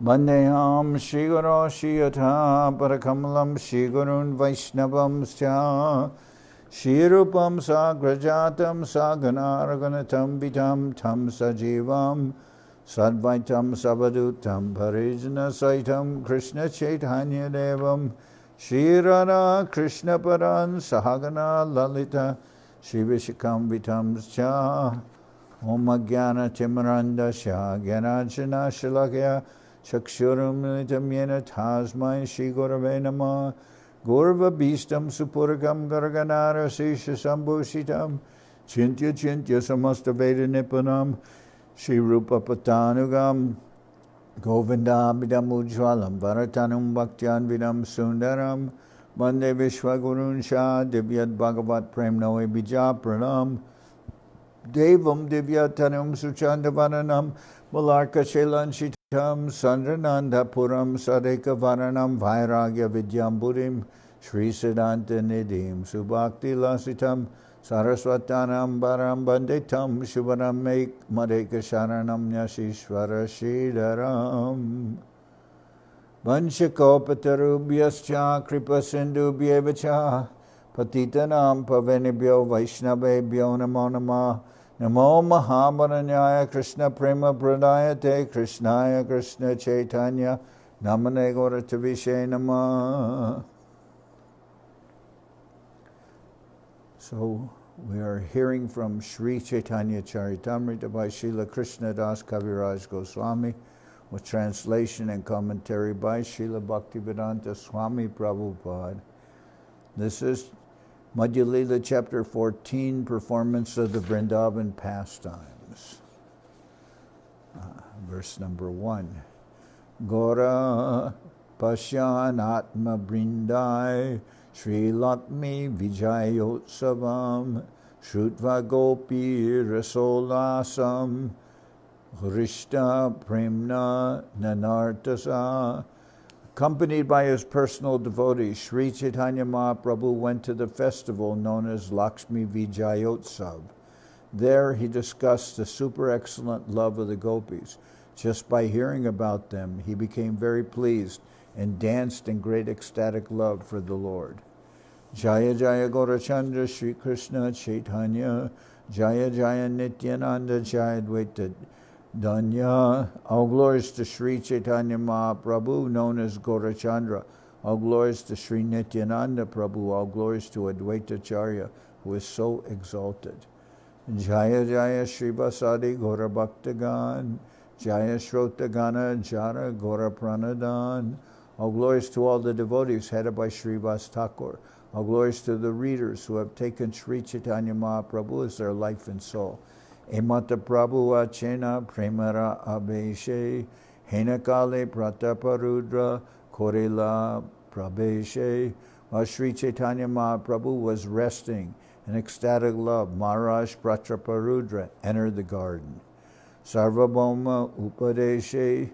Bandeham Shri Guru Shiyata Parakamalam Shri Gurun Vaishnavam Sya Shri Rupam Sagrajatam Saganaraganatam Vitam Tam Sajivam Sadvaitam Sabadutam Parijana Saitam Krishna Chaitanya Devam Shri Radha Krishna Paran Sahagana Lalita Shri Vishikam Vitam Sya Om Jnana Timaranda Sya Gyanajana Shalakya Chakshuram Nitamyena Tasmai Shri Gurave Namah Gurva Bhistam Supurgam Garganara Sisha Sambhushitam Chintya Chintya Samasta Veda Nipunam Shri Rupa Patanugam Govindabhidam Ujwalam Bharatanum Bhaktyan Vidam Sundaram Vande Vishwagurun Shah Divyat Bhagavat Prem Noe Bija Pranam Devam Divyatanum Suchandavananam Malarka Shelan Shitam Sandrananda Puram Sadeka Varanam Vairagya Vidyamburim Sri Siddhanta Nidhim Subhakti Lasitam Saraswatanam Baram Banditam Shubharam Make Madeka Sharanam Yashishwara Shidaram Vanshikopatarubhyascha Kripa Sindhubhyevacha Patitanam Pavenibhyo Vaishnavebhyo Namo Namah Namo Mahamaranyaya Krishna Prema Pradayate Krishnaya Krishna Chaitanya Namane Gauratavishe Namah. So we are hearing from Sri Chaitanya Charitamrita by Srila Krishnadas Kaviraj Goswami with translation and commentary by Srila Bhaktivedanta Swami Prabhupada. This is Madhya-lila chapter 14, performance of the Vrindaban pastimes. Verse number 1. Gora Pashyan Atma Brindai Sri Lakshmi Vijay Utsavam Shrutva Gopi Rasolasam Hrishta Premna Nanartasa. Accompanied by his personal devotees, Sri Chaitanya Mahaprabhu went to the festival known as Lakshmi Vijayotsav. There he discussed the super excellent love of the gopis. Just by hearing about them, he became very pleased and danced in great ecstatic love for the Lord. Jaya Jaya Gaurachandra Shri Krishna Chaitanya Jaya Jaya Nityananda Jaya Dvaita Danya. All glories to Sri Chaitanya Mahaprabhu, known as Gaurachandra. All glories to Sri Nityananda Prabhu. All glories to Advaita Acharya, who is so exalted. Jaya Jaya Srivas Adi Gaura Bhaktagan. Jaya Shrotagana Jara Gaura Pranadan. All glories to all the devotees headed by Srivas Thakur. All glories to the readers who have taken Sri Chaitanya Mahaprabhu as their life and soul. Emata Prabhu Achena Premara Abheshe Henakale Prataparudra Korela Prabheshe. While Sri Chaitanya Mahaprabhu was resting in ecstatic love, Maharaj Prataparudra entered the garden. Sarvabhauma Upadeshe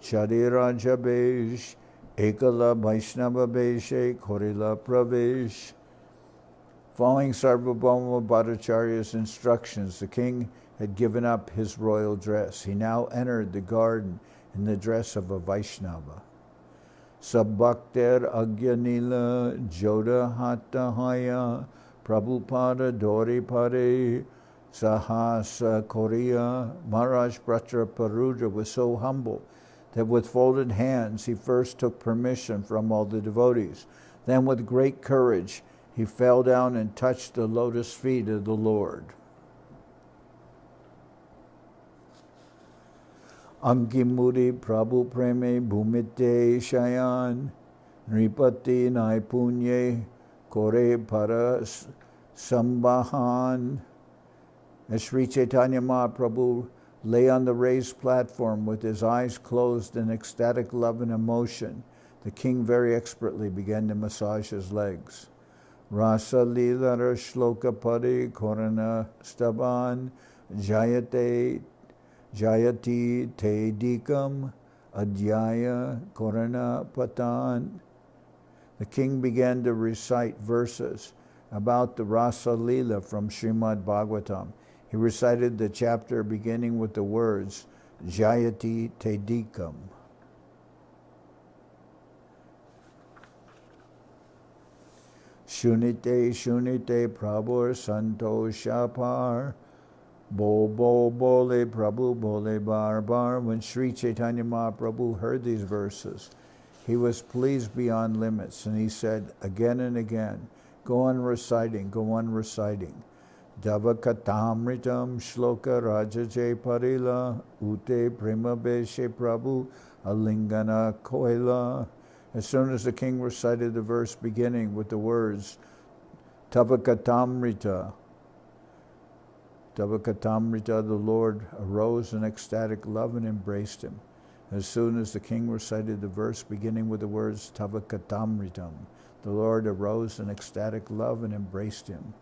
Chadiraja Besh Ekala Vaishnava Beshe Korela Pravesh. Following Sarvabhauma Bhattacharya's instructions, the king had given up his royal dress. He now entered the garden in the dress of a Vaishnava. Sabbakter Agyanila Joda Hatahaya Prabhupada Dori Pare Sahasa Korea. Maharaj Prataparudra was so humble that with folded hands he first took permission from all the devotees. Then with great courage he fell down and touched the lotus feet of the Lord. Ankimuri Prabhu Preme Bhumite Shayan Nripati Naipunye Kore Paras Sambahan. As Sri Chaitanya Mahaprabhu lay on the raised platform with his eyes closed in ecstatic love and emotion, the king very expertly began to massage his legs. Rasa Lilara Shloka Pari Korana Staban Jayate Jayati Te Dikam Adhyaya Korana Patan. The king began to recite verses about the Rasa-lila from Srimad Bhagavatam. He recited the chapter beginning with the words Jayati Te Dikam. Shunite Shunite Prabhu Santosha Par. Bo Bo Bole Prabhu Bole Bar Bar. When Sri Chaitanya Mahaprabhu heard these verses, he was pleased beyond limits, and he said again and again, go on reciting, go on reciting. Davakatamritam shloka rajaje parila ute prema beshe prabhu alingana koila. As soon as the king recited the verse beginning with the words Tavakatamrita, Tavakatamrita, the Lord arose in ecstatic love and embraced him. As soon as the king recited the verse beginning with the words Tavakatamritam, the Lord arose in ecstatic love and embraced him.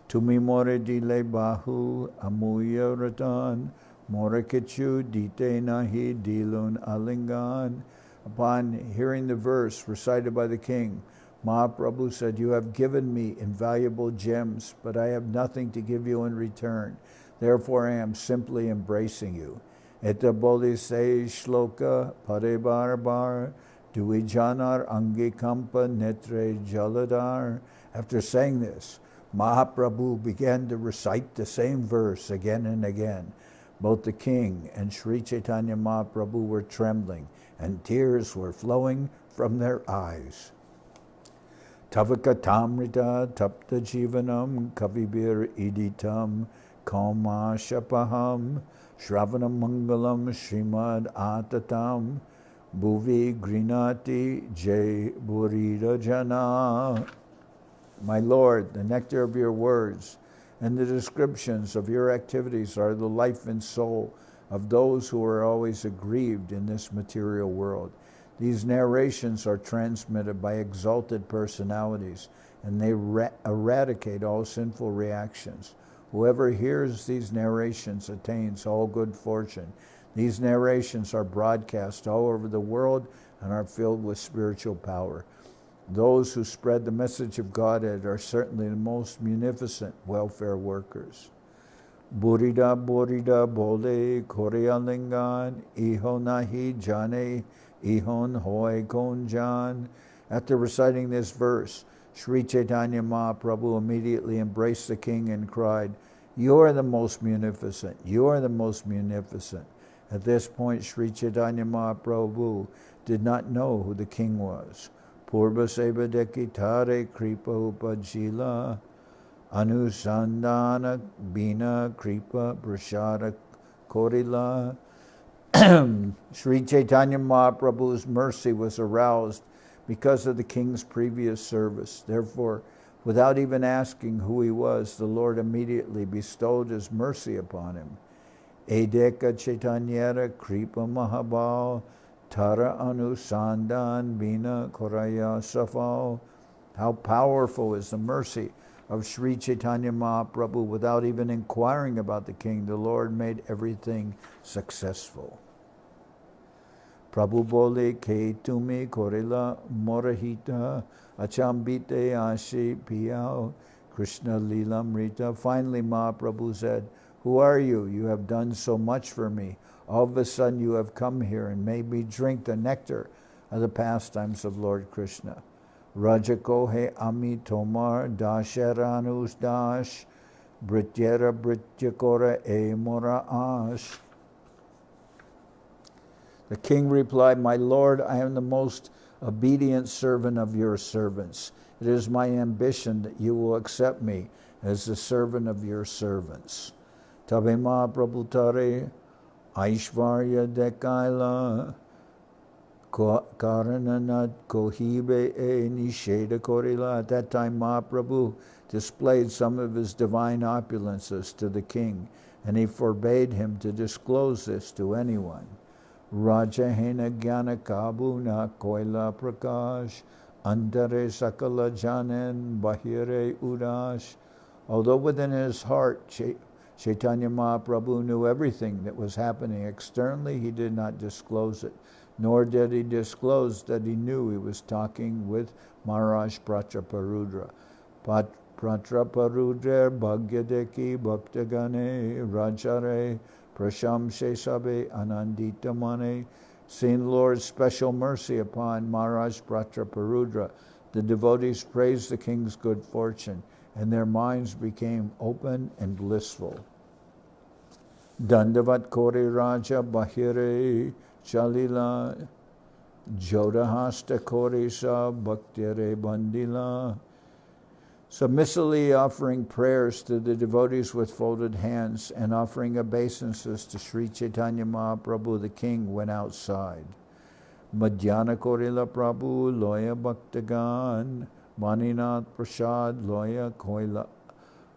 Tumi more dile bahu amuya ratan, more kichu dite nahi dilun alingan. Upon hearing the verse recited by the king, Mahaprabhu said, you have given me invaluable gems, but I have nothing to give you in return. Therefore I am simply embracing you. Eta boli se shloka pare bar bar, duijanar angi kampa netre jaladar. After saying this, Mahaprabhu began to recite the same verse again and again. Both the king and Sri Chaitanya Mahaprabhu were trembling, and tears were flowing from their eyes. Tavakatamrita tapta jivanam kavibir iditam koma shapaham shravana mangalam srimad atatam bhuvi grinati jay burida jana. My Lord, the nectar of your words and the descriptions of your activities are the life and soul of those who are always aggrieved in this material world. These narrations are transmitted by exalted personalities, and they eradicate all sinful reactions. Whoever hears these narrations attains all good fortune. These narrations are broadcast all over the world and are filled with spiritual power. Those who spread the message of Godhead are certainly the most munificent welfare workers. Burida Burida Bole Korealingan Iho Nahi Jane Ihon Hoy Konjan. After reciting this verse, Sri Chaitanya Mahaprabhu immediately embraced the king and cried, you are the most munificent, you are the most munificent. At this point, Sri Chaitanya Mahaprabhu did not know who the king was. Purva Seva Dekitare Kripa Upajila Anusandana Bina Kripa Prashada Korila. Sri Chaitanya Mahaprabhu's mercy was aroused because of the king's previous service. Therefore, without even asking who he was, the Lord immediately bestowed his mercy upon him. Edeka Chaitanyara Kripa Mahabal Tara Anusandan Bina Koraya Safal. How powerful is the mercy of Sri Chaitanya Mahaprabhu. Without even inquiring about the king, the Lord made everything successful. Prabhu bole ke tumi korila morahita achambite ashi piyao Krishna Lilamrita. Finally, Mahaprabhu said, who are you? You have done so much for me. All of a sudden you have come here and made me drink the nectar of the pastimes of Lord Krishna. Rajakohe ami tomar dasharanus dash brityera brityakora e mora ash. The king replied, my Lord, I am the most obedient servant of your servants. It is my ambition that you will accept me as the servant of your servants. Tabe Mahaprabhu tare Aishvarya dekaila karananat kohibe e nisheda korila. At that time, Mahaprabhu displayed some of his divine opulences to the king, and he forbade him to disclose this to anyone. Rajahena Gyana Kabuna Koila Prakash Andare Sakala Janan Bahire Udash. Although within his heart Chaitanya Mahaprabhu knew everything that was happening externally, he did not disclose it, nor did he disclose that he knew he was talking with Maharaj Prataparudra. Prataparudra Bhagyadeki Bhaktagane Rajare Prashamse Sabe Anandita Mane. Seeing the Lord's special mercy upon Maharaj Prataparudra, The devotees praised the king's good fortune, and their minds became open and blissful. Dandavat kore raja bahire chalila, jodahasta kore sa bhaktire bandila. Submissively offering prayers to the devotees with folded hands and offering obeisances to Sri Chaitanya Mahaprabhu, the king went outside. Madhyana korila Prabhu loya bhaktagan, Vaninath Prasad loya koila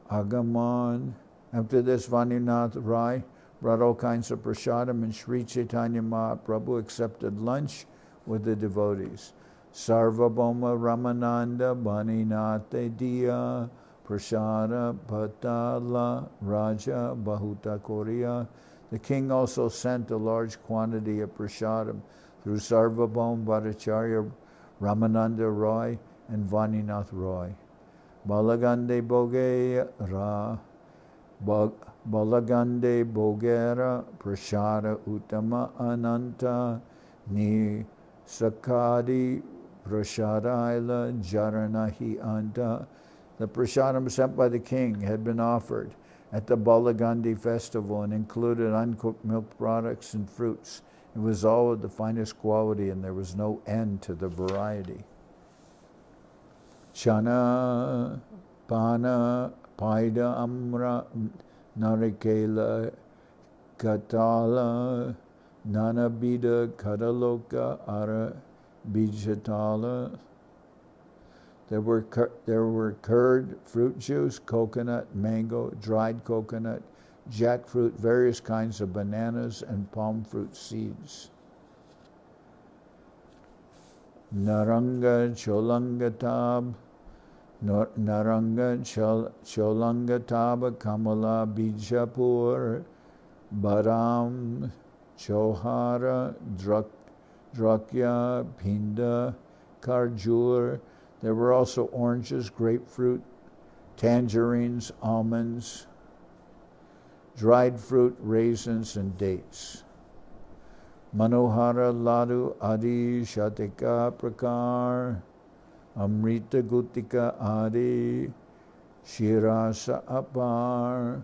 agaman. After this, Vaninath Rai brought all kinds of prasadam, and Sri Chaitanya Mahaprabhu accepted lunch with the devotees. Sarvabhauma Ramananda Vaninath Diya Prasada Patala Raja Bahuta Korea. The king also sent a large quantity of prasadam through Sarvabhaum Bhattacharya Ramananda Roy and Vaninath Roy. Balagande Bogera Balagande Bogera Prasada Uttama Ananta Ni Sakadi Prasadaila Jaranahi Anta. The prasadam sent by the king had been offered at the Balagandi festival and included uncooked milk products and fruits. It was all of the finest quality, and there was no end to the variety. Chana, Pana, Paida, Amra, Narikela, Katala, Nanabida, Kadaloka, Ara, Bijatala. There were curd, fruit juice, coconut, mango, dried coconut, jackfruit, various kinds of bananas, and palm fruit seeds. Naranga Cholangatab, Naranga Cholangatab, Kamala Bijapur, Baram, Chohara, Drakya, Pinda, Karjur. There were also oranges, grapefruit, tangerines, almonds, dried fruit, raisins, and dates. Manohara Ladu Adi Shatika Prakar, Amrita Gutika Adi, Shirasa Apar.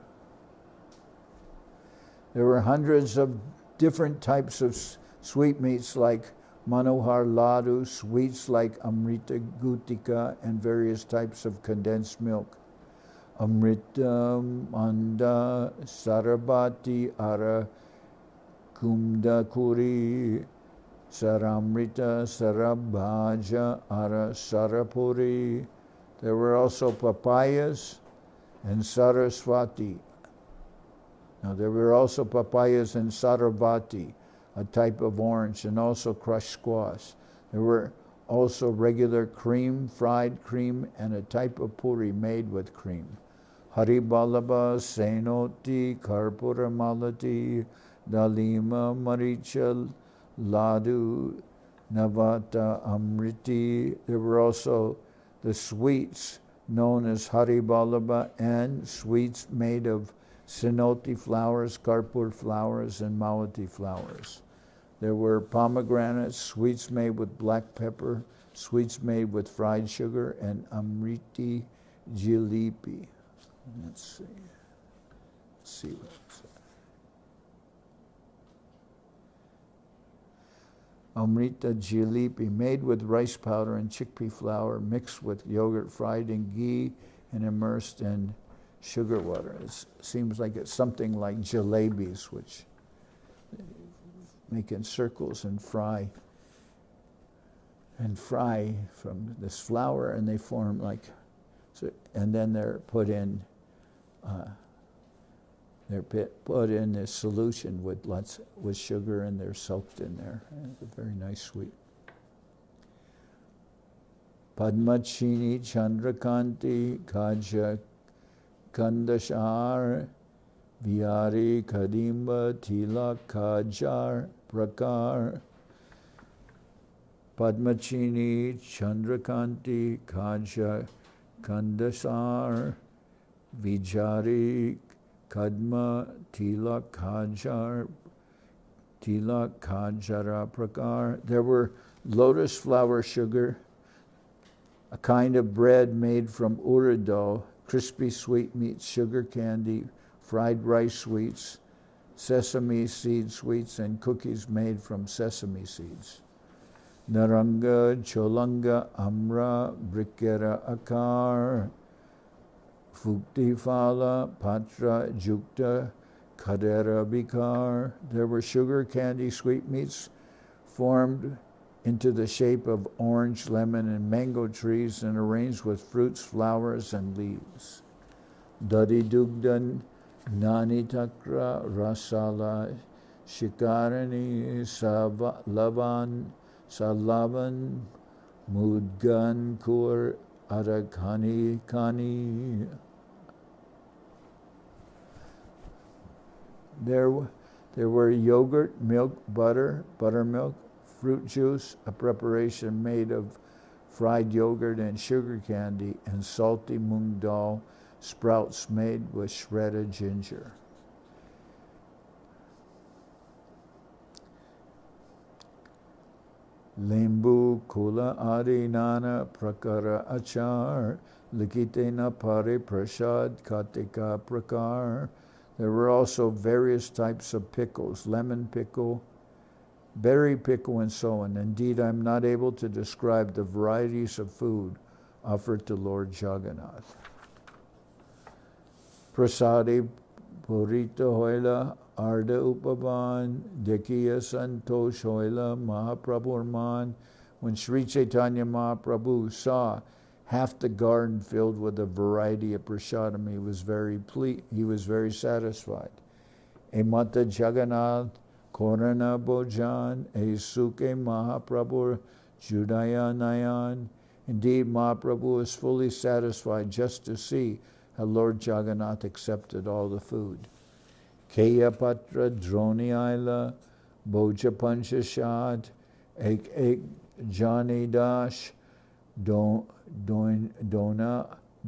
There were hundreds of different types of sweetmeats like Manohar Ladu, sweets like Amrita Gutika, and various types of condensed milk. Amrita Manda Sarabati Ara Kumda Kuri Saramrita Sarabhaja Ara Sarapuri. There were also papayas and Saraswati. Now there were also papayas and Saravati, a type of orange, and also crushed squash. There were also regular cream, fried cream, and a type of puri made with cream. Haribalaba, Senoti, Karpura Malati, Dalima, Maricha, Ladu, Navata, Amriti. There were also the sweets known as Haribalaba and sweets made of Senoti flowers, Karpur flowers, and Malati flowers. There were pomegranates, sweets made with black pepper, sweets made with fried sugar, and Amriti Jalebi. Let's see what's that. Amrita Jalebi, made with rice powder and chickpea flour, mixed with yogurt, fried in ghee, and immersed in sugar water. It seems like it's something like jalebis, which make in circles and fry from this flour, and they form like, and then they're put in this solution with sugar, and they're soaked in there. It's a very nice sweet. Padmachini Chandrakanti Kaja Kandashar Vihari Kadimba Tilak Kajar Prakar. Padmachini Chandrakanti Kaja Kandasar Vijari Kadma Tilak Kajara Prakar. There were lotus flower sugar, a kind of bread made from urad dough, crispy sweetmeats, sugar candy, fried rice sweets, sesame seed sweets, and cookies made from sesame seeds. Naranga, Cholanga, Amra, Brikera Akar, Fukti Fala, Patra, Jukta, Kadera Bikar. There were sugar candy sweetmeats formed into the shape of orange, lemon, and mango trees and arranged with fruits, flowers, and leaves. Dadi Dugdan, Nani Takra, Rasala, Shikarani, Lavan, Salavan, Mudgan, Kur, Arakani, Kani. There were yogurt, milk, butter, buttermilk, fruit juice, a preparation made of fried yogurt and sugar candy, and salty mung dal, sprouts made with shredded ginger. Limbu kula adi nana prakara achar, likitena pare prasad katika prakar. There were also various types of pickles, lemon pickle, berry pickle, and so on. Indeed, I'm not able to describe the varieties of food offered to Lord Jagannath. Prasadi Purita Hoila Arda Upavan Dekiya Santosh Hoila Mahaprabhu. When Sri Chaitanya Mahaprabhu saw half the garden filled with a variety of prasadam, he was very satisfied. Emata Jagannath Korana Bojan Esuke Mahaprabhu Judaya Nayan. Indeed, Mahaprabhu was fully satisfied just to see how Lord Jagannath accepted all the food. Keya Patra Droni Aila Boja Panchashad Ek Jani Dash Dona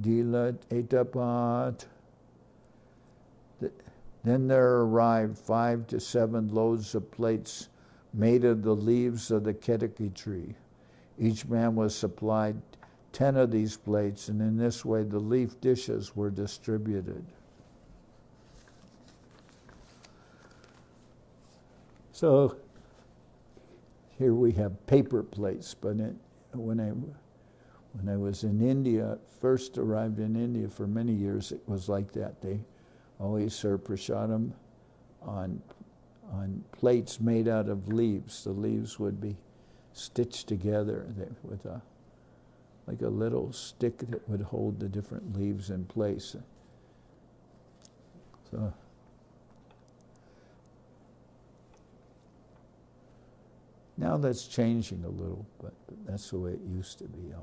Dila Etapat. Then there arrived 5 to 7 loads of plates made of the leaves of the ketiki tree. Each man was supplied 10 of these plates, and in this way the leaf dishes were distributed. So here we have paper plates, but when I was in India, first arrived in India for many years, it was like that. They always serve prasadam on plates made out of leaves. The leaves would be stitched together with like a little stick that would hold the different leaves in place. So now that's changing a little, but that's the way it used to be.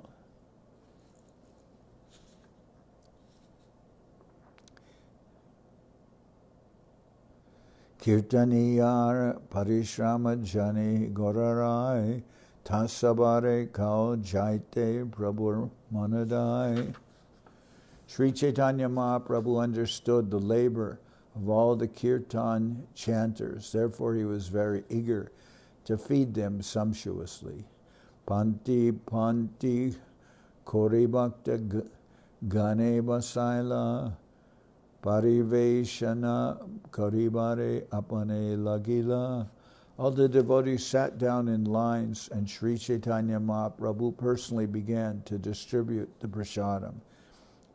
Kirtaniyar Parishrama Jani Gorarai Tasabare Kao Jaite Prabhu Manadai. Sri Chaitanya Mahaprabhu understood the labor of all the kirtan chanters. Therefore, he was very eager to feed them sumptuously. Panti Panti Koribhakta Gane Basaila Pariveshana Karibare Apane Lagila. All the devotees sat down in lines, and Sri Chaitanya Mahaprabhu personally began to distribute the prasadam.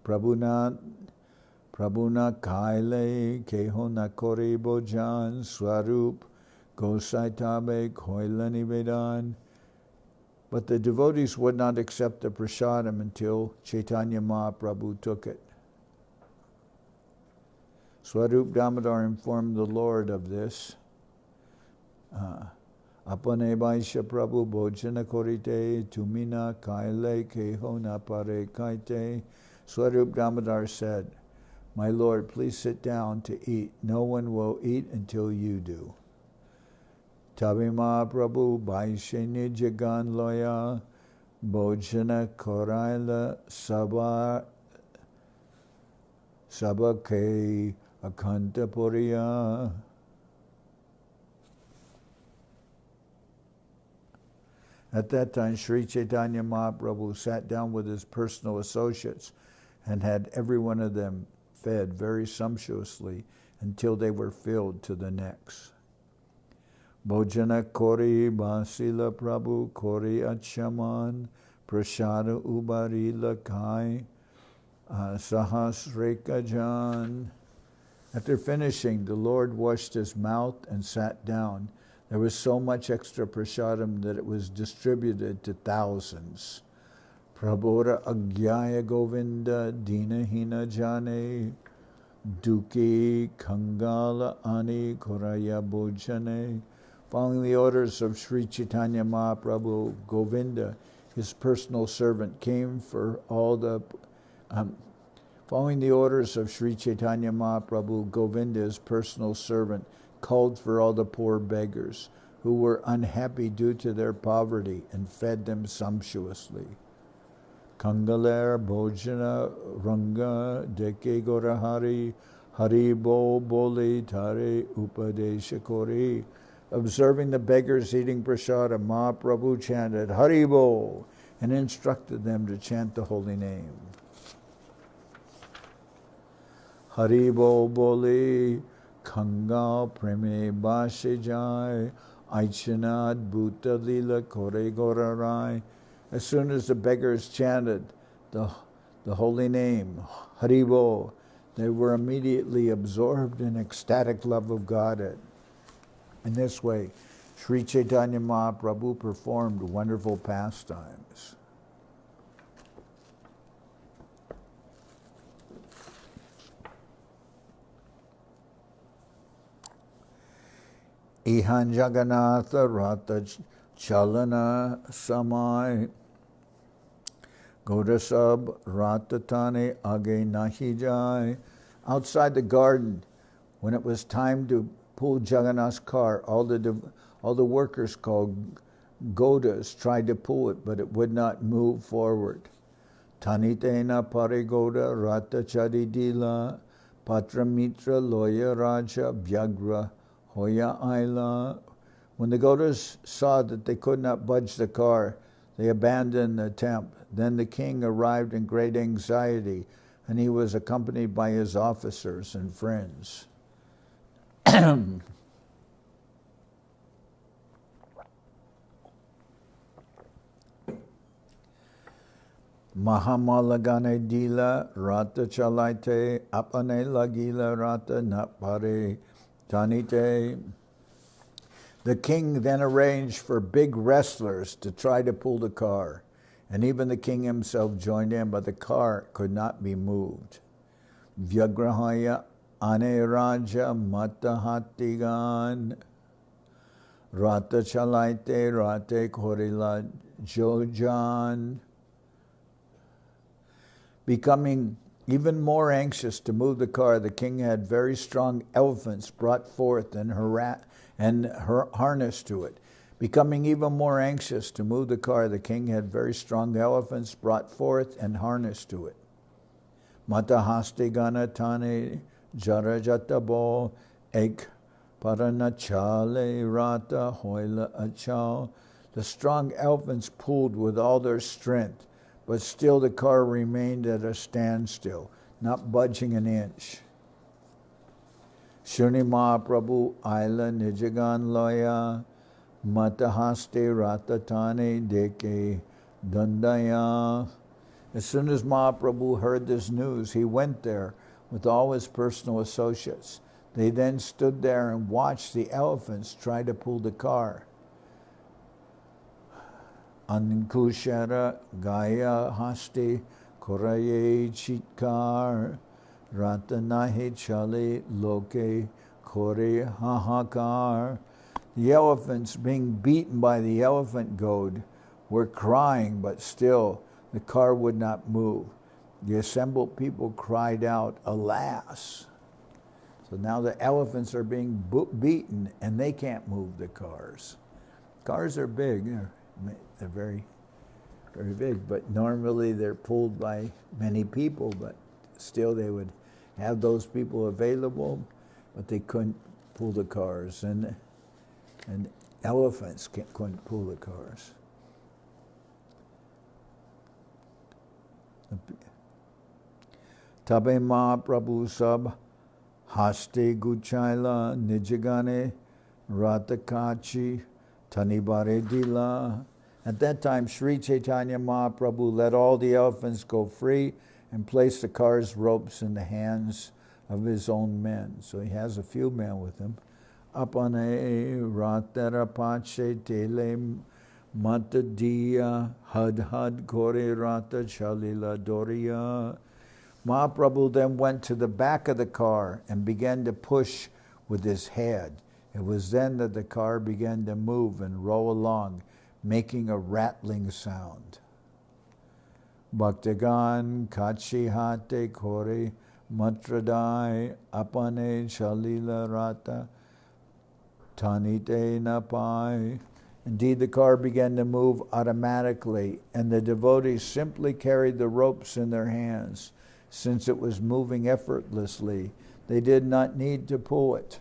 Prabhuna Kaile Kehona Kore Bojan Swarup Gosaitabe Koilani Vedan. But the devotees would not accept the prasadam until Chaitanya Mahaprabhu took it. Swarup Damodar informed the Lord of this. Apane Vaisha Prabhu Bhojana Korite Tumina Kaile Kehona Pare Kaite. Swarup Damodar said, "My Lord, please sit down to eat. No one will eat until you do." Tabi Mahaprabhu Vaishani Jagan Loya Bhojana Koraila Sabake Akantapuriya. At that time, Sri Chaitanya Mahaprabhu sat down with his personal associates and had every one of them fed very sumptuously until they were filled to the necks. Bhojana kori basila Prabhu kori achaman prasada ubarila kai sahasreka jan. After finishing, the Lord washed his mouth and sat down. There was so much extra prasadam that it was distributed to thousands. Prabodha agyaya govinda dinahina jane duki kangala ani koraya bhojane. Following the orders of Sri Chaitanya Mahaprabhu, Govinda, his personal servant, came for all the Following the orders of Sri Chaitanya Mahaprabhu, Govinda, his personal servant, called for all the poor beggars who were unhappy due to their poverty and fed them sumptuously. Kangaler Bhojana Ranga Deke Gorahari Haribo Bole Tare Upadesha Kori. Observing the beggars eating prasada, Mahaprabhu chanted Haribo and instructed them to chant the holy name. Haribo Bole Kanga Preme Bashijai Aichanad Bhuta Lila Kore Gorarai. As soon as the beggars chanted the holy name, Haribo, they were immediately absorbed in ecstatic love of God. In this way, Sri Chaitanya Mahaprabhu performed wonderful pastimes. Ihan Jagannatha Rata Chalana Samai Godasab Ratatane Age Nahijai. Outside the garden, when it was time to pull Jagannath's car, all the workers called Godas tried to pull it, but it would not move forward. Tanitena Parigoda Rata Charidila Patramitra Loya Raja Vyagra Hoya Aila. When the Godas saw that they could not budge the car, they abandoned the attempt. Then the king arrived in great anxiety, and he was accompanied by his officers and friends. Mahamalagane dila rata chalaite apane lagila rata napare tanite. The king then arranged for big wrestlers to try to pull the car, and even the king himself joined in, but the car could not be moved. Vyagrahaya ane raja matahatigan rata chalaite rate korila jojan. Becoming even more anxious to move the car, the king had very strong elephants brought forth and harnessed to it. Becoming even more anxious to move the car, the king had very strong elephants brought forth and harnessed to it. Matahaste ganatane jarajatabo ek paranachale rata hoila achal. The strong elephants pulled with all their strength, but still the car remained at a standstill, not budging an inch. Shuni Mahaprabhu Aila Nijagan Loya Matahaste Ratatane Deke Dandaya. As soon as Mahaprabhu heard this news, he went there with all his personal associates. They then stood there and watched the elephants try to pull the car. Ankushara Gaya Hasti Koraye Chitkar Ratanahe Chale Loke Kore Hahakar. The elephants, being beaten by the elephant goad, were crying, but still the car would not move. The assembled people cried out, "Alas!" So now the elephants are being beaten and they can't move the cars. Cars are big. They're very, very big, but normally they're pulled by many people, but still they would have those people available, but they couldn't pull the cars, and elephants couldn't pull the cars. Tabe Mahaprabhu sab haste guchaila nijagane ratakachi tanibare dila. At that time, Sri Chaitanya Mahaprabhu let all the elephants go free and placed the car's ropes in the hands of his own men. So he has a few men with him. Apane ratara pache tele matadiya had kore rata chalila doria. Mahaprabhu then went to the back of the car and began to push with his head. It was then that the car began to move and roll along, making a rattling sound. Bhaktagan kachi hate kore matradai apane chalila rata tanite napai. Indeed, the car began to move automatically, and the devotees simply carried the ropes in their hands. Since it was moving effortlessly, they did not need to pull it.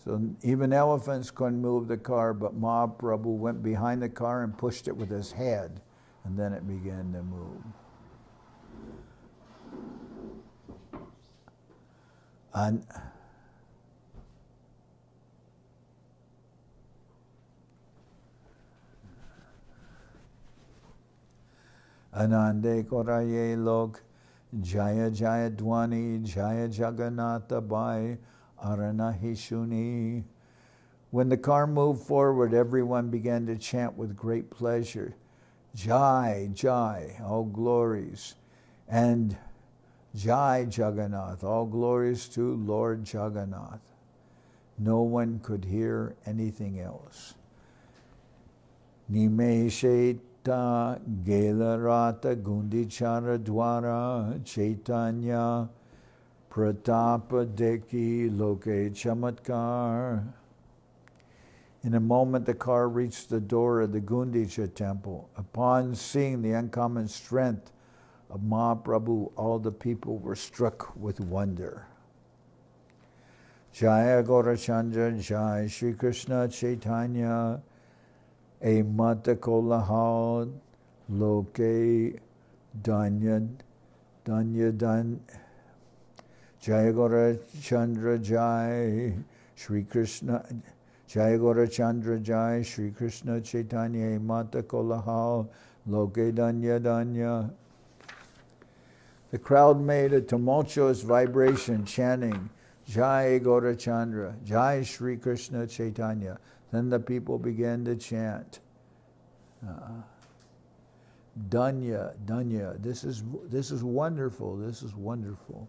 So even elephants couldn't move the car, but Mahaprabhu went behind the car and pushed it with his head, and then it began to move. Anande koraye lok, jaya jaya dwani, jaya jagannatha bai, arana hishuni. When the car moved forward, everyone began to chant with great pleasure, Jai, Jai, all glories, and Jai Jagannath, all glories to Lord Jagannath. No one could hear anything else. Nimesheta Gelarata Gundichara Dwara Chaitanya Pratapadeki Loke Chamatkar. In a moment, the car reached the door of the Gundicha temple. Upon seeing the uncommon strength of Mahaprabhu, all the people were struck with wonder. Jaya Gaurachandra Jai Shri Krishna Chaitanya E Mata Kolahal Loke Danya Dan Jaya Gaurachandra Jai Shri Krishna Jaya Gaurachandra Jai Shri Krishna Chaitanya Mata Kolahal Loke Danya Danya. The crowd made a tumultuous vibration chanting Jai Gaurachandra, Jai Shri Krishna Chaitanya. Then the people began to chant Danya, Danya. This is wonderful. This is wonderful.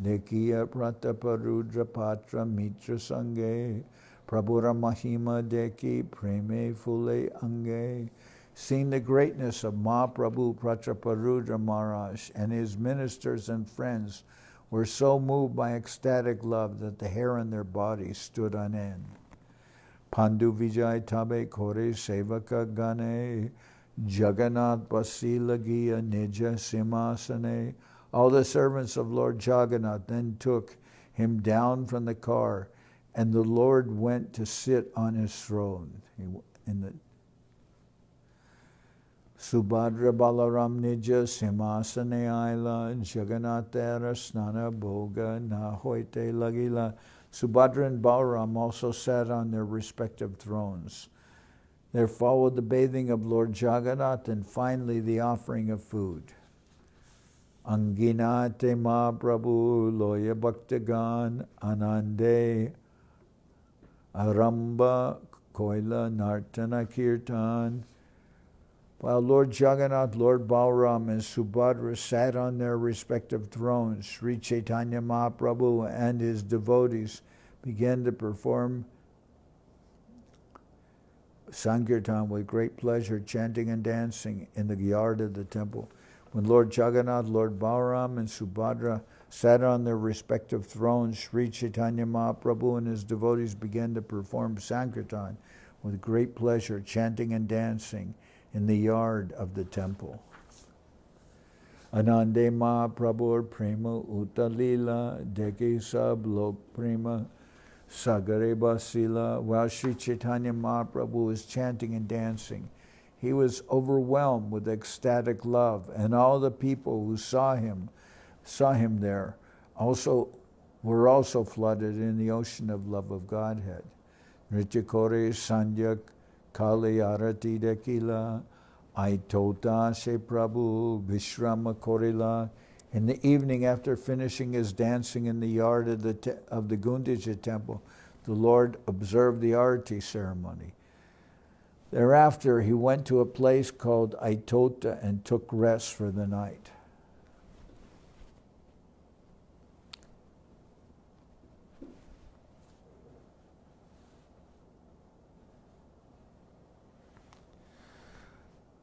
Nekiya Prataparudra Patra Mitra Sange Prabhura Mahima Deki Preme Fule Ange. Seeing the greatness of Mahaprabhu Prataparudra Maharaj and his ministers and friends were so moved by ecstatic love that the hair on their bodies stood on end. Pandu Vijay Tabe Kore Sevaka Gane Jagannath Basilagiya Nija Simasane. All the servants of Lord Jagannath then took him down from the car, and the Lord went to sit on his throne. Subhadra Balaram Nija Simasane Aila Jagannatara Snana Bhoga Nahoite Lagila. Subhadra and Balaram also sat on their respective thrones. There followed the bathing of Lord Jagannath and finally the offering of food. Anginate Mahaprabhu Loya Bhaktagan Anande Aramba Koila Nartana Kirtan. While Lord Jagannath, Lord Balaram, and Subhadra sat on their respective thrones, Sri Chaitanya Mahaprabhu and his devotees began to perform Sankirtan with great pleasure, chanting and dancing in the yard of the temple. When Lord Jagannath, Lord Balaram, and Subhadra sat on their respective thrones, Sri Chaitanya Mahaprabhu and his devotees began to perform Sankirtan with great pleasure, chanting and dancing in the yard of the temple. Anande Mahaprabhu Prema Utalila Deke Sab Lok Prema Sagare Basila. While Sri Chaitanya Mahaprabhu was chanting and dancing, he was overwhelmed with ecstatic love, and all the people who saw him there were also flooded in the ocean of love of Godhead. Nrityakore Sandhya Kali Arati Dekila Aitota Se Prabhu Vishrama Korila. In the evening, after finishing his dancing in the yard of the Gundicha temple, the Lord observed the arati ceremony. Thereafter, he went to a place called Aitota and took rest for the night.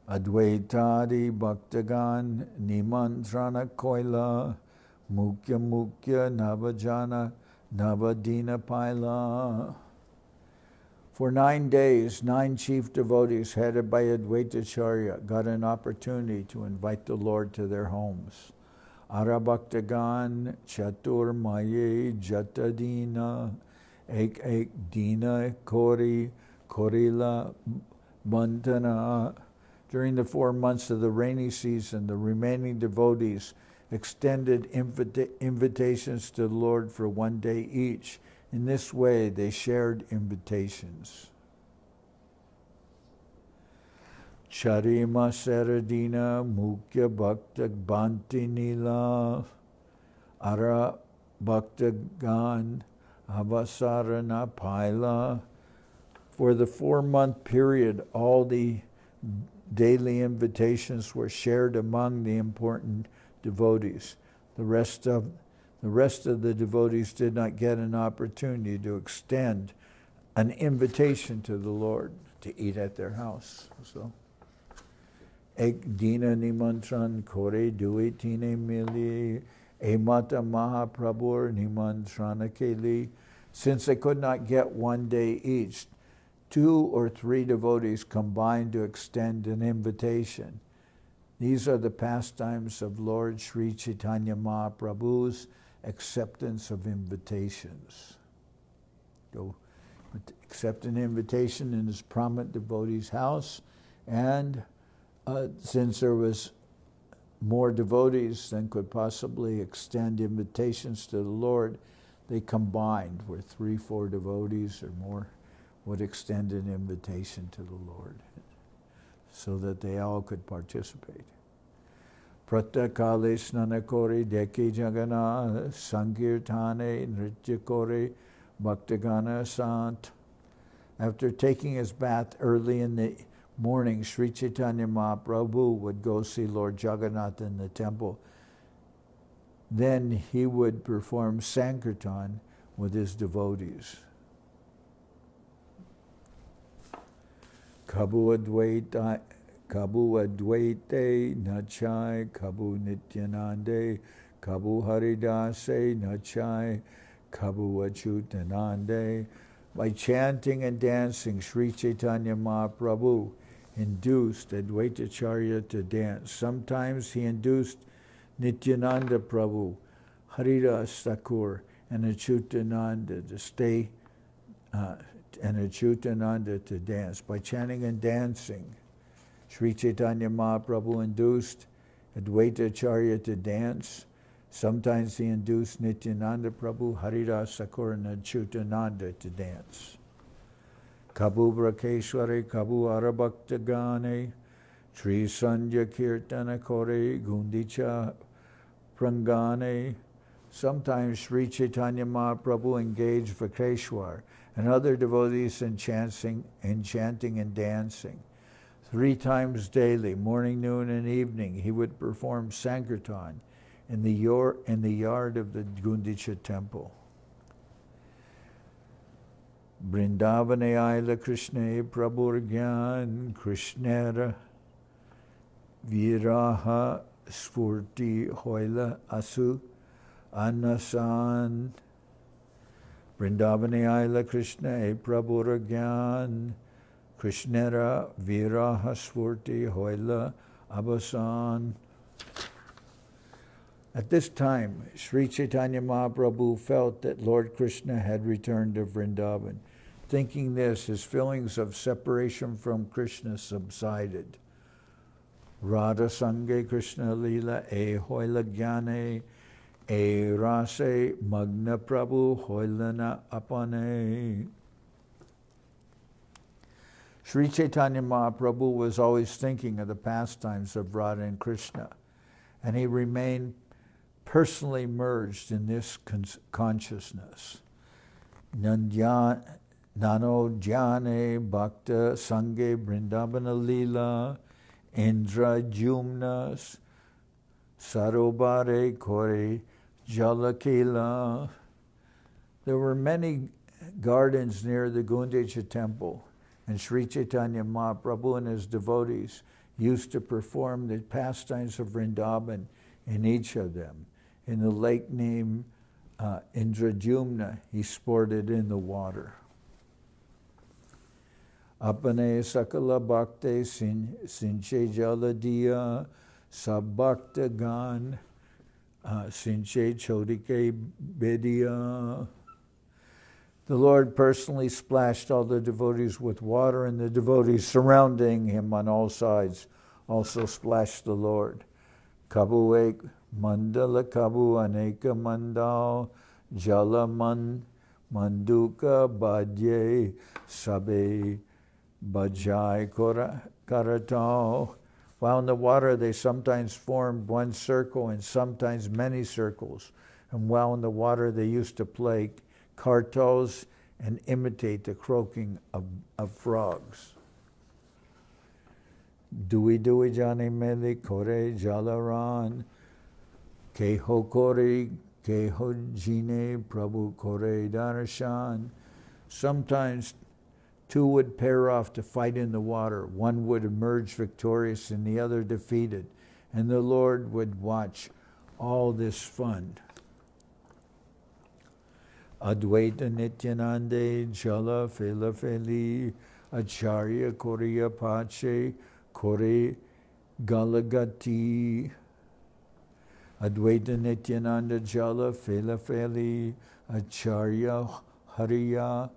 Advaitadi Bhaktagan Nimantrana Koila Mukya Navajana Navadina Paila. For 9 days, 9 chief devotees headed by Advaitacharya got an opportunity to invite the Lord to their homes. Arabhaktagan Chatur Maye Jatadina Ek Dina Kori Korila Bantana. During the 4 months of the rainy season, the remaining devotees extended invitations to the Lord for 1 day each. In this way, they shared invitations. Charima Saradina Mukya Bhakta Bantinila Ara Bhaktagan Avasarana Paila. For the 4-month period, all the daily invitations were shared among the important devotees. The rest of the devotees did not get an opportunity to extend an invitation to the Lord to eat at their house. So, Ek dina nimantran kore duetine mili emata Mahaprabhu nimantrana keli. Since they could not get 1 day each, 2 or 3 devotees combined to extend an invitation. These are the pastimes of Lord Sri Chaitanya Mahaprabhu's acceptance of invitations. Go accept an invitation in his prominent devotee's house, and since there was more devotees than could possibly extend invitations to the Lord, they combined, where 3-4 devotees or more would extend an invitation to the Lord so that they all could participate. Pratakale snanakore deke jagana sankirtane nrityakore bhaktagana sant. After taking his bath early in the morning, Sri Chaitanya Mahaprabhu would go see Lord Jagannath in the temple. Then he would perform sankirtan with his devotees. Kabu Advaite Nachai, Kabu Nityanande, Kabu Haridase Nachai, Kabu Achutanande. By chanting and dancing, Sri Chaitanya Mahaprabhu induced Advaitacharya to dance. Sometimes he induced Nityananda Prabhu, Haridas Thakur, and Achutananda to stay and Achutananda to dance. By chanting and dancing, Sri Chaitanya Mahaprabhu induced Advaitacharya to dance. Sometimes he induced Nityananda Prabhu, Haridas Thakur, and Achutananda to dance. Kabu Brakeshware, Kabu Arabhaktagane, Sri Sandhya Kirtana Kore, Gundicha Prangane. Sometimes Sri Chaitanya Mahaprabhu engaged Vakeshwar and other devotees in chanting and dancing. 3 times daily, morning, noon, and evening, he would perform Sankirtan in the yard of the Gundicha temple. Vrindavane Aila Krishna Prabhurgyan Krishnera Viraha Sfurti Hoila Asu Anasan. Vrindavane Aila Krishna Prabhurgyan Krishnera Viraha Sfurti Hoila Abasan. At this time, Sri Chaitanya Mahaprabhu felt that Lord Krishna had returned to Vrindaban. Thinking this, his feelings of separation from Krishna subsided. Radha Sange Krishna Lila E Hoila Gyane E Rase Magna Prabhu Hoilana Apane. Sri Chaitanya Mahaprabhu was always thinking of the pastimes of Radha and Krishna, and he remained personally merged in this consciousness. Nano Jnane Bhakta Sange Vrindabana Lila Indra Jumnas Sarobare Kore Jalakela. There were many gardens near the Gundicha temple, and Sri Chaitanya Mahaprabhu and his devotees used to perform the pastimes of Vrindaban in each of them. In the lake named Indrajumna, he sported in the water. Apane Sakala Bhakte Sinche Jaladiya Sabhakta Gan Sinche Chodike Bediya. The Lord personally splashed all the devotees with water, and the devotees surrounding him on all sides also splashed the Lord. Kabu ek mandala kabu aneka mandal jala manduka badye sabe bajai karatal. While in the water they sometimes formed one circle and sometimes many circles. And while in the water they used to play kartals and imitate the croaking of frogs. Dui dui jane meli kore jalaran keho kore keho jine prabhu kore darshan. Sometimes two would pair off to fight in the water. One would emerge victorious and the other defeated. And the Lord would watch all this fun. Advaita Nityanande Jala Fela Feli Acharya Korea Pache Kore Galagati. Advaita Nityananda Jala Fela Feli Acharya Hariya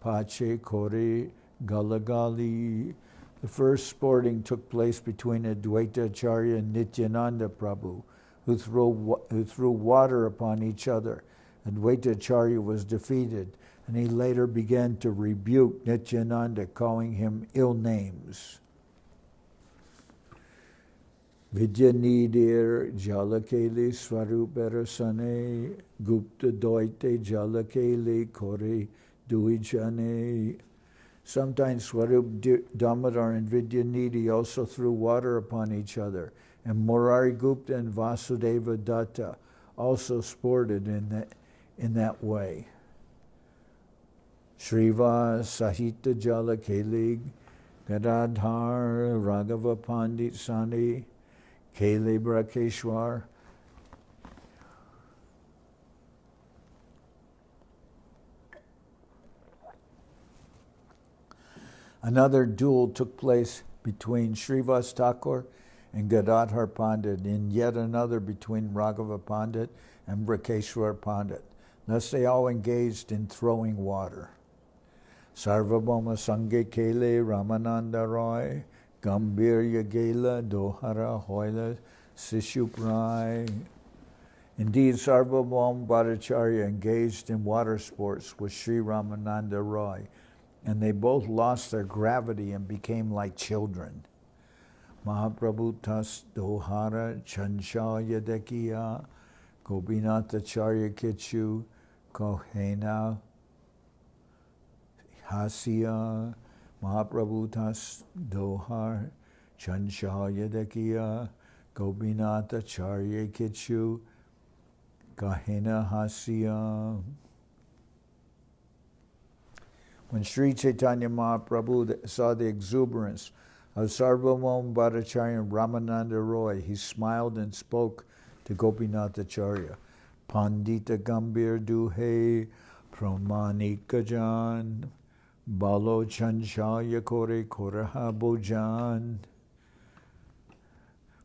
Pache Kore Galagali. The first sporting took place between Advaita Acharya and Nityananda Prabhu, who threw water upon each other. Advaita Acharya was defeated, and he later began to rebuke Nityananda, calling him ill names. Vidyanidir Jalakeli Swarup Erasane Gupta Doite Jalakeli Kore Duijane. Sometimes Swarup, Damodar, and Vidyanidhi also threw water upon each other, and Murari Gupta and Vasudeva Datta also sported in that way. Srivas, Sahita Jalakeli, Gadadhar, Raghava Pandit Sani, Kele Brakeshwar. Another duel took place between Srivas Thakur and Gadadhar Pandit, and yet another between Raghava Pandit and Brakeshwar Pandit. Thus they all engaged in throwing water. Sarvabhauma Sange Kele Ramananda Roy, Gambhir Yagela Dohara Hoila Sishuprai. Indeed, Sarvabhauma Bhattacharya engaged in water sports with Sri Ramananda Roy, and they both lost their gravity and became like children. Mahaprabhu Tas Dohara Chansha Yadekiya Gopinatha Charya Kichu Kohena Hasya. Mahaprabhu Tas Dohar Chansha Yadekiya Gopinatha Charya Kichu Kahena Hasya. When Sri Chaitanya Mahaprabhu saw the exuberance of Sarvabhauma Bhattacharya and Ramananda Roy, he smiled and spoke to Gopinath Acharya. Pandita Gambhir Duhe Pramanika Jan Balo Chanchaya Kore Koraha Bojan.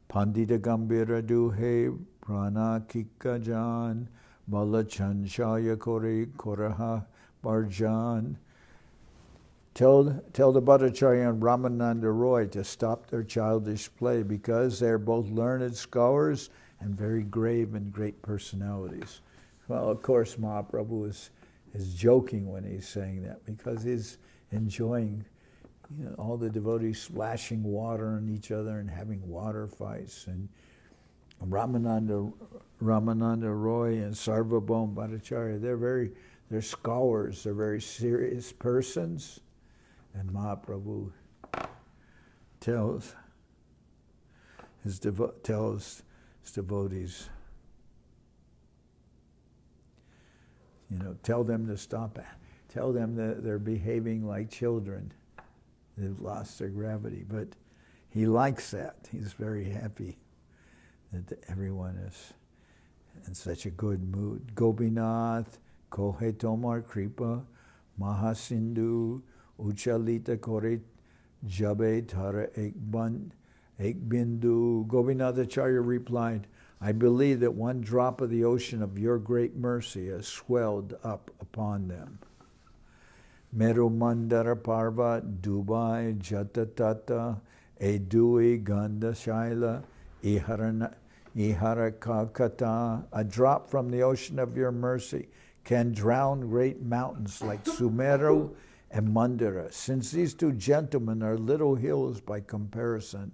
Pandita Gambhira Duhe Pranakika Jan Bala Chanchaya Kore Koraha Barjan. Tell the Bhattacharya and Ramananda Roy to stop their childish play because they're both learned scholars and very grave and great personalities. Well, of course, Mahaprabhu is joking when he's saying that because he's enjoying all the devotees splashing water on each other and having water fights. And Ramananda Roy and Sarvabhauma Bhattacharya, they're scholars, they're very serious persons. And Mahaprabhu tells his devotees, tell them to stop. Tell them that they're behaving like children. They've lost their gravity. But he likes that. He's very happy that everyone is in such a good mood. Gopinath, Kohe Tomar Kripa, Mahasindhu, Uchalita Kore Jabe Tara Ek Bindu. Gopinathacharya replied, I believe that one drop of the ocean of your great mercy has swelled up upon them. Meru Mandara Parva, Dubai, Jatatata, Edui, Ganda Shaila, Ihara Kakata. A drop from the ocean of your mercy can drown great mountains like Sumeru and Mandara. Since these two gentlemen are little hills by comparison,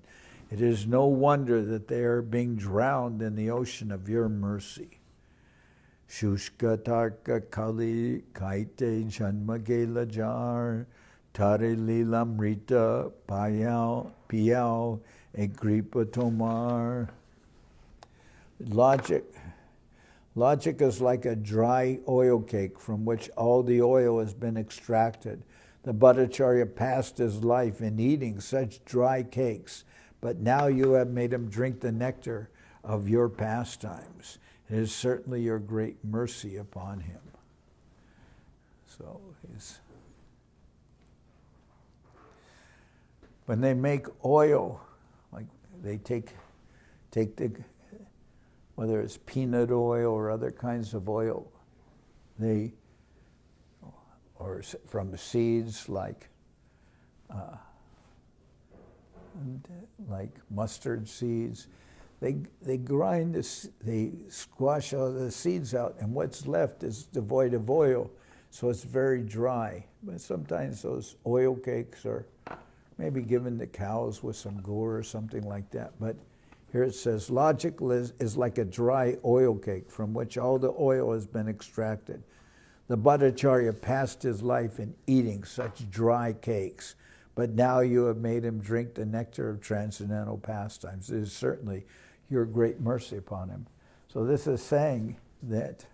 it is no wonder that they are being drowned in the ocean of your mercy. Shushka Tarka Kali Kaite Janmagela Jar Tare Lilamrita Payao Egripa Tomar. Logic is like a dry oil cake from which all the oil has been extracted. The Bhattacharya passed his life in eating such dry cakes, but now you have made him drink the nectar of your pastimes. It is certainly your great mercy upon him. So when they make oil, like they take the, whether it's peanut oil or other kinds of oil, or from seeds like mustard seeds, they grind this, they squash all the seeds out, and what's left is devoid of oil, so it's very dry. But sometimes those oil cakes are maybe given to cows with some gore or something like that. But here it says, logic is like a dry oil cake from which all the oil has been extracted. The Bhattacharya passed his life in eating such dry cakes, but now you have made him drink the nectar of transcendental pastimes. It is certainly your great mercy upon him. So this is saying that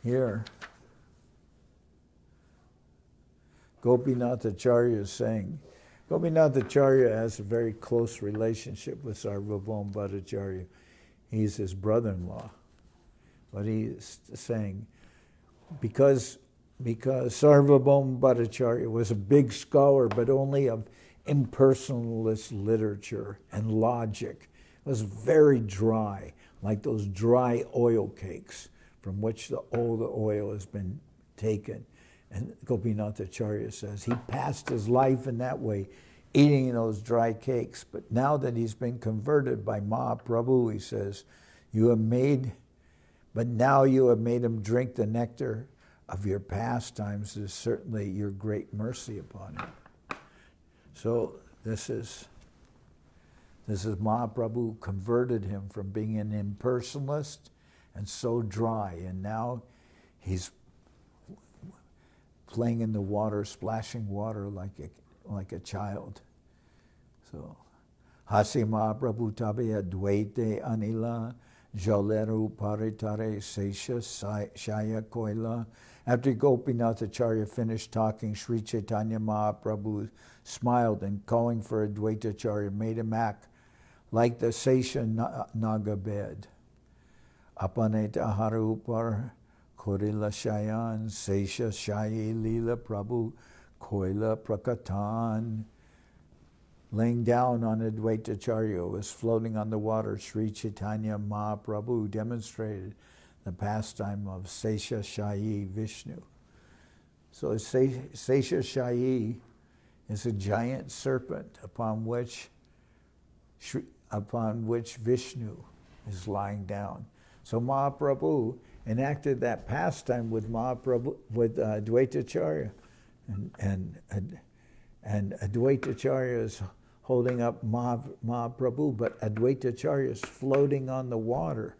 here, Gopinathacharya is saying, Gopinathacharya has a very close relationship with Sarvabhauma Bhattacharya. He's his brother-in-law. But he is saying, because Sarvabhauma Bhattacharya was a big scholar, but only of impersonalist literature and logic. It was very dry, like those dry oil cakes from which all the oil has been taken. And Gopinathacharya says he passed his life in that way, eating those dry cakes. But now that he's been converted by Mahaprabhu, he says, but now you have made him drink the nectar of your pastimes. Is certainly your great mercy upon him. So this is Mahaprabhu converted him from being an impersonalist and so dry, and now he's playing in the water, splashing water like a child. So, Hasi Mahaprabhu tabe adwaite anila, jaleru paritare sesha shaya koila. After Gopinathacharya finished talking, Sri Chaitanya Mahaprabhu smiled and, calling for Advaitacharya, made him act like the Sesha Naga bed. Apane tahara upar Korila Shayan, Sesha Shayi Lila Prabhu, Koila Prakatan. Laying down on Advaitacharya was floating on the water. Sri Chaitanya Mahaprabhu demonstrated the pastime of Sesha Shayi Vishnu. So Seshashayi is a giant serpent upon which Vishnu is lying down. So Mahaprabhu enacted that pastime with Advaitacharya, and Advaitacharya is holding up Mahaprabhu, but Advaitacharya is floating on the water.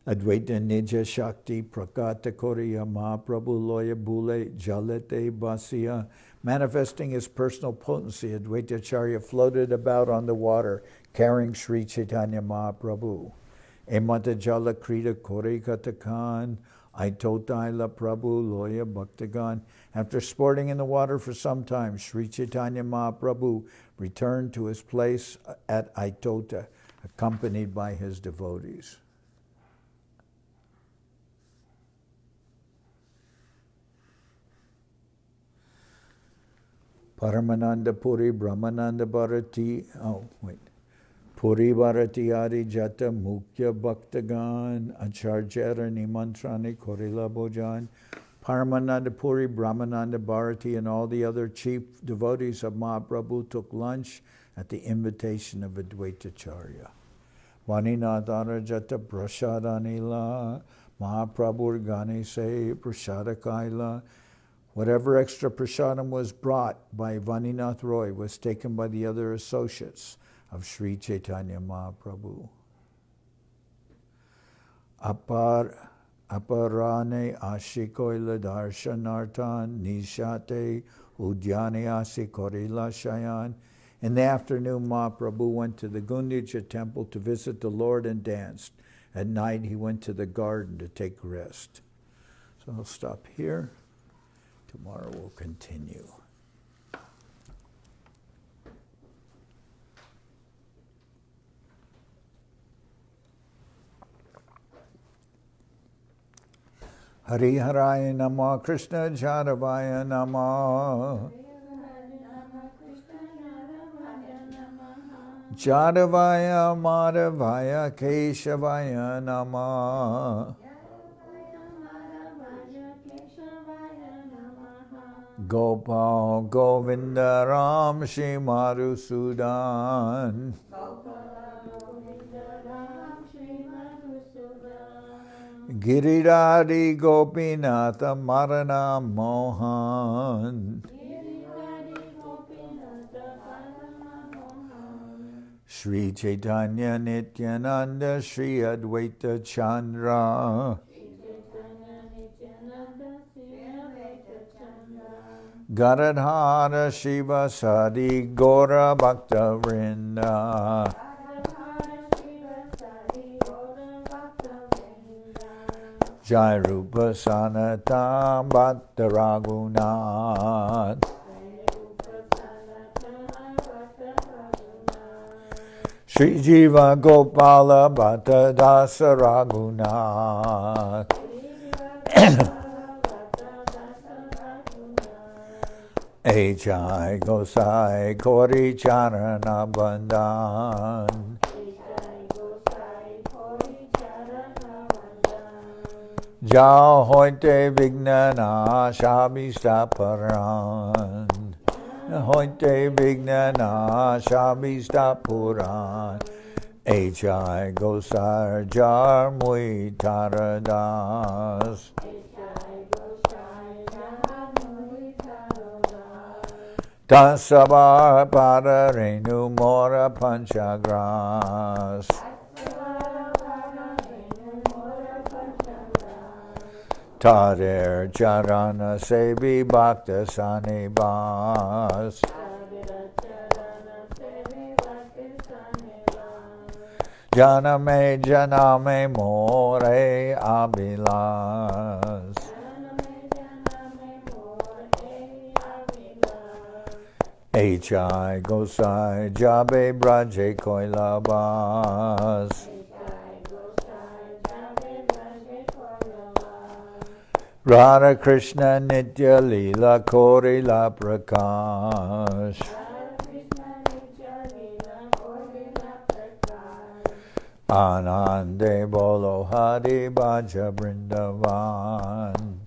Advaita Nija Shakti Prakata Koriya Mahaprabhu Loya Bule Jalete Basya. Manifesting his personal potency, Advaitacharya floated about on the water, carrying Sri Chaitanya Mahaprabhu. Emata Jala Krita Kore Katakan, Aitotaila Prabhu Loya Bhaktagan. After sporting in the water for some time, Sri Chaitanya Mahaprabhu returned to his place at Aitota, accompanied by his devotees. Paramananda Puri Brahmananda Bharati, Puri Bharati Adi Jata Mukhya Bhaktagan Acharjara Nimantrani Korila Bojan. Paramananda Puri, Brahmananda Bharati, and all the other chief devotees of Mahaprabhu took lunch at the invitation of Advaitacharya. Vaninadhara Jata Prasadanila Mahaprabhu Gani Se Prasadakaila. Whatever extra prasadam was brought by Vaninath Roy was taken by the other associates of Sri Chaitanya Mahaprabhu. Aparane ashikoila darshanartan nishate udyane asikorila shayan. In the afternoon, Mahaprabhu went to the Gundicha temple to visit the Lord and danced. At night, he went to the garden to take rest. So I'll stop here. Tomorrow we'll continue. Hari Haraya Nama Krishna Jadavaya Nama Jadavaya Madhavaya Keshavaya Nama Gopal Govinda Ram Shri Madhusudan Giridhari Gopinatha Marana Mohan Sri Chaitanya Nityananda Sri Advaita Chandra Gadadhara Shiva Sadi Gora Bhakta Vrinda Jai Rupa Sanatan Bhatta Raghunath Sri Jiva Gopala Bhatta Dasa Raghunath Jai Gosai Kori Charana Bandhan Jao Hoite Vignana Shabista Paran Hoite Vignana Shabista Puran Jai Gosar Jar Mui Taradas Tasavar Padarenu Mora Panchagras Tader Charana Sevi Bhakta Sanibas Janame More Abhilas Jai Gosai Jabe Braje Koilabas Radha Krishna Madhya-lila Korila Prakash Anande Bolo Hari Bhaja Vrindaban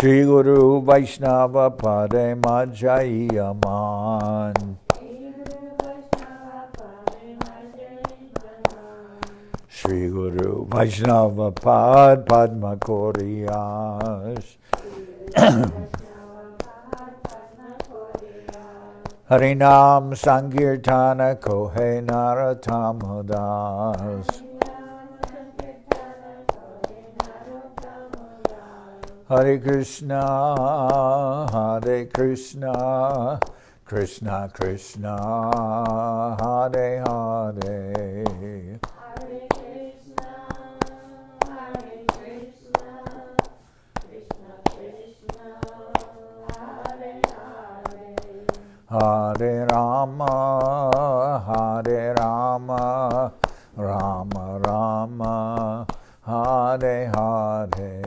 Shri Guru Vaishnava Pade Majayaman. Shri Guru Vaishnava Pad Padma Koriyas. Harinam Sankirtana Kohe Narotamadas. Hare Krishna, Hare Krishna, Krishna Krishna, Hare Hare. Hare Krishna, Hare Krishna, Krishna Krishna, Hare Hare. Hare Rama, Hare Rama, Rama Rama, Hare Hare.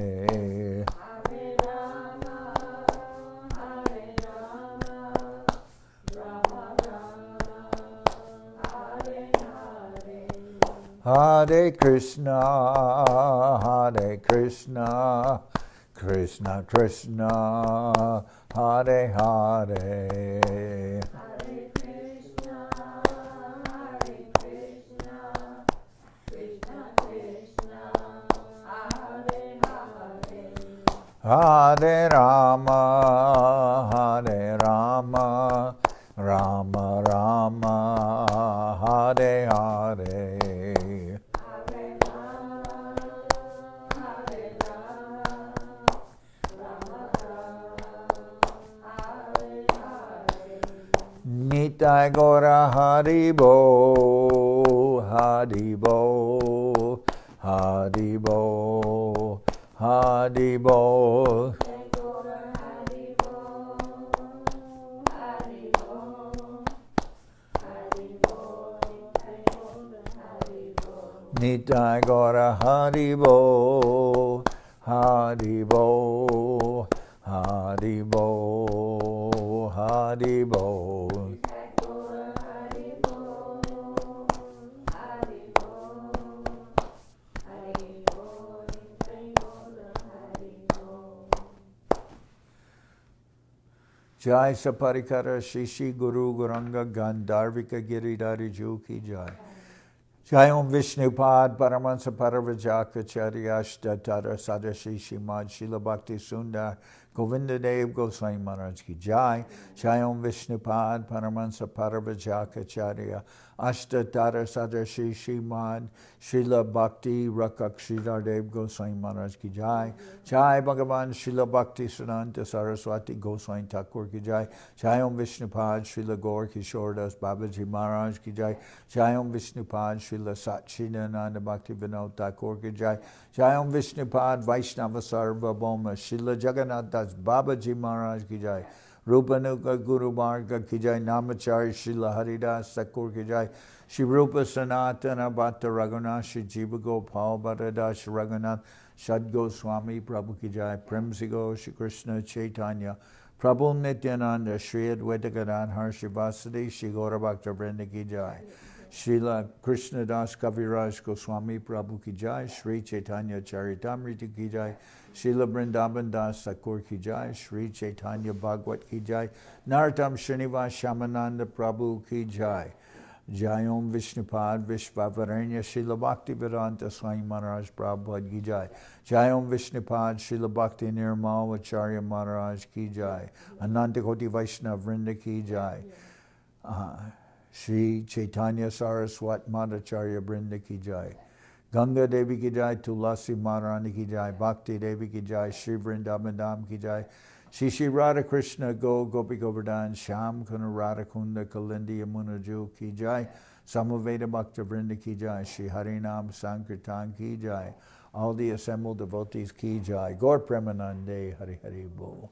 Hare Krishna, Hare Krishna, Krishna Krishna, Hare Hare. Hare Krishna, Hare Krishna, Krishna Krishna, Hare Hare. Hare Rama, Hare Rama, Rama Rama, Hare Hare. Nitai Gora Haribo, Haribo, Haribo, Haribo. Nitai Gora Haribo, Haribo, Haribo, Haribo. Jai Saparikara Shishi Guru Guranga Gandharvika Giridhari Ju Ki Jai. Jai Om Vishnupad Paramahansa Paravajakacharya Ashtatara Sadashishi Mad Srila Bhakti Sundar Govinda Dev Goswami Maharaj Ki Jai. Jai Om Vishnupad Paramahansa Paravajakacharya Ashtatara Sadashishi Mad Srila Bhakti Rakak Sridhar Dev Goswami Maharaj Ki Jai. Jai Bhagavan Srila Bhakti Siddhanta Saraswati Goswami Thakur Ki Jai. Jai Om Vishnupad Srila Gaur Kishoredas Babaji Maharaj Ki Jai. Jai Om Vishnupad Srila Satchidananda Bhakti Vinod Thakur Ki Jai. Jai Om Vishnupad Vaishnava Sarvabhauma Srila Jagannath Das Babaji Maharaj Ki Jai. Rupanuka Guru Marga Ki Jai. Namachari Srila Haridas Thakur Ki Jai. Shri Rupa Sanatana Bhatta Raghunath Shri Jiva Gopal Bhattadash Raghunath Shad Goswami Prabhu Ki Jai. Premsigo Shri Krishna Chaitanya Prabhu Nityananda Shri Advaita Gadadhar Shivasadi Shri Gaura Bhakta Vrinda Ki Jai. Srila Krishnadas Kaviraj Goswami Prabhu Ki Jai. Sri Chaitanya Charitamrita Ki Jai. Srila Vrindaban Das Thakur Ki Jai. Sri Chaitanya Bhagwat Ki Jai. Nartam Srinivas Shamananda Prabhu Ki Jai. Jai Om Vishnupad Vishvavaranya Srila Bhakti Vedanta Swami Maharaj Prabhupada Ki Jai. Jai Om Vishnupad Srila Bhakti Nirmal Acharya Maharaj Ki Jai. Ananta Koti Vaishnava Vrinda Ki Jai. Sri Chaitanya Saraswat Madhacharya Vrinda Ki Jai. Ganga Devi Ki Jai. Tulasi Maharani Ki Jai. Bhakti Devi Ki Jai. Sri Vrindaban Dham Ki Jai. Shri Shri Radha Krishna Gopi Govardhan Sham Kuna Radha Kunda Kalindi Yamuna Ju Ki Jai. Samaveda Bhakta Vrinda Ki Jai. Shri Harinam Sankirtan Ki Jai. All the assembled devotees Ki Jai. Gaur Premanande Hari Hari Bol.